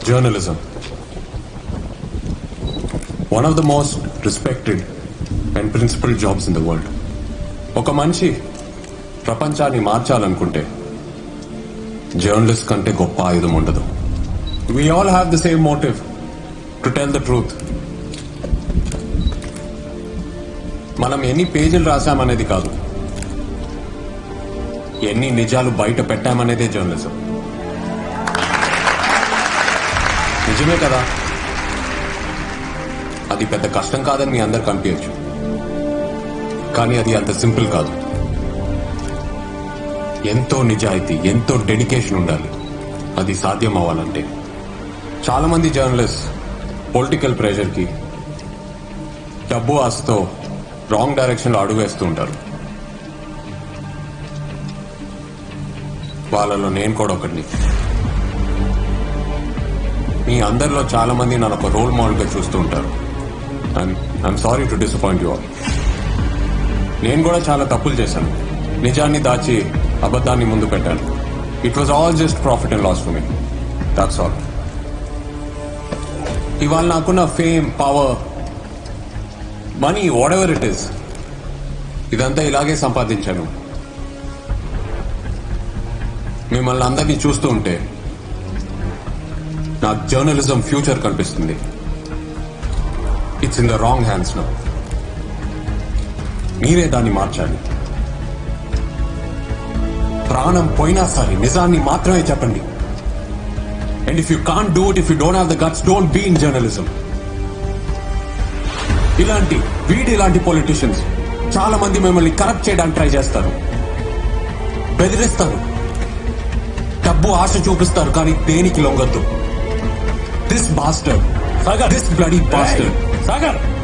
Journalism. One of the most respected and principled jobs in the world. ఒక మనిషి ప్రపంచాన్ని మార్చాలనుకుంటే journalist కంటే గొప్ప ఆయుధం ఉండదు. We all have the same motive to tell the truth. మనం ఎన్ని పేజీలు రాశామనేది కాదు, ఎన్ని నిజాలు బయట పెట్టామనేదే జర్నలిజం. నిజమే కదా, అది పెద్ద కష్టం కాదని మీ అందరికి అనిపించచ్చు, కానీ అది అంత సింపుల్ కాదు. ఎంతో నిజాయితీ, ఎంతో డెడికేషన్ ఉండాలి అది సాధ్యం అవ్వాలంటే. చాలా మంది జర్నలిస్ట్ పొలిటికల్ ప్రెషర్కి, డబ్బు ఆశతో రాంగ్ డైరెక్షన్లో అడుగు వేస్తూ ఉంటారు. వాళ్ళలో నేను కూడా ఒకటిని. మీ అందరిలో చాలా మంది నన్ను ఒక రోల్ మోడల్గా చూస్తూ ఉంటారు. I'm sorry to disappoint you all. నేను కూడా చాలా తప్పులు చేశాను. నిజాన్ని దాచి అబద్ధాన్ని ముందు పెట్టాను. It was all just profit and loss for me, that's all. ఇవాళ నాకున్న fame, power, money, whatever it is, ఇదంతా ఇలాగే సంపాదించాను. మిమ్మల్ని అందరినీ చూస్తూ ఉంటే నాకు జర్నలిజం ఫ్యూచర్ కనిపిస్తుంది. It's in the wrong hands now. మీరే దాన్ని మార్చాలి. ప్రాణం పోయినా సరే నిజాన్ని మాత్రమే చెప్పండి. And if you can't do it, if you don't have the guts, don't be in journalism. ఇలాంటి పొలిటీషియన్స్ చాలా మంది మిమ్మల్ని కరప్ట్ చేయడానికి ట్రై చేస్తారు, బెదిరిస్తారు, డబ్బు ఆశ చూపిస్తారు, కానీ దేనికి లొంగద్దు. This bastard, this bloody bastard,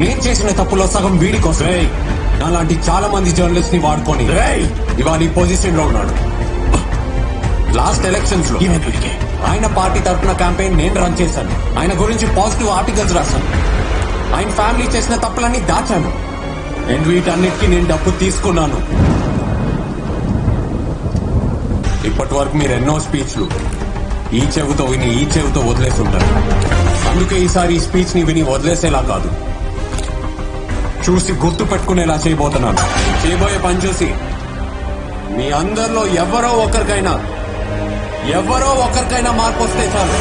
నేను చేసిన తప్పులో సగం వీడి కోసం అలాంటి చాలా మంది జర్నలిస్ట్ ని వాడుకొని ఇవాళ ఈ పొజిషన్ లో ఉన్నాడు. లాస్ట్ ఎలక్షన్స్ లో ఆయన పార్టీ తరఫున క్యాంపెయిన్ నేను రన్ చేశాను. ఆయన గురించి పాజిటివ్ ఆర్టికల్స్ రాశాను. ఆయన ఫ్యామిలీ చేసిన తప్పులన్నీ దాచాను. అండ్ వీటన్నిటికీ నేను డబ్బు తీసుకున్నాను. ఇప్పటి వరకు మీరు ఎన్నో స్పీచ్లు ఈ చెవితో విని ఈ చెవితో వదిలేసి ఉంటారు. అందుకే ఈసారి ఈ స్పీచ్ ని విని వదిలేసేలా కాదు, చూసి గుర్తు పెట్టుకునేలా చేయబోతున్నాను. చేయబోయే పని చూసి మీ అందరిలో ఎవరో ఒకరికైనా మార్పు వస్తే చాలు.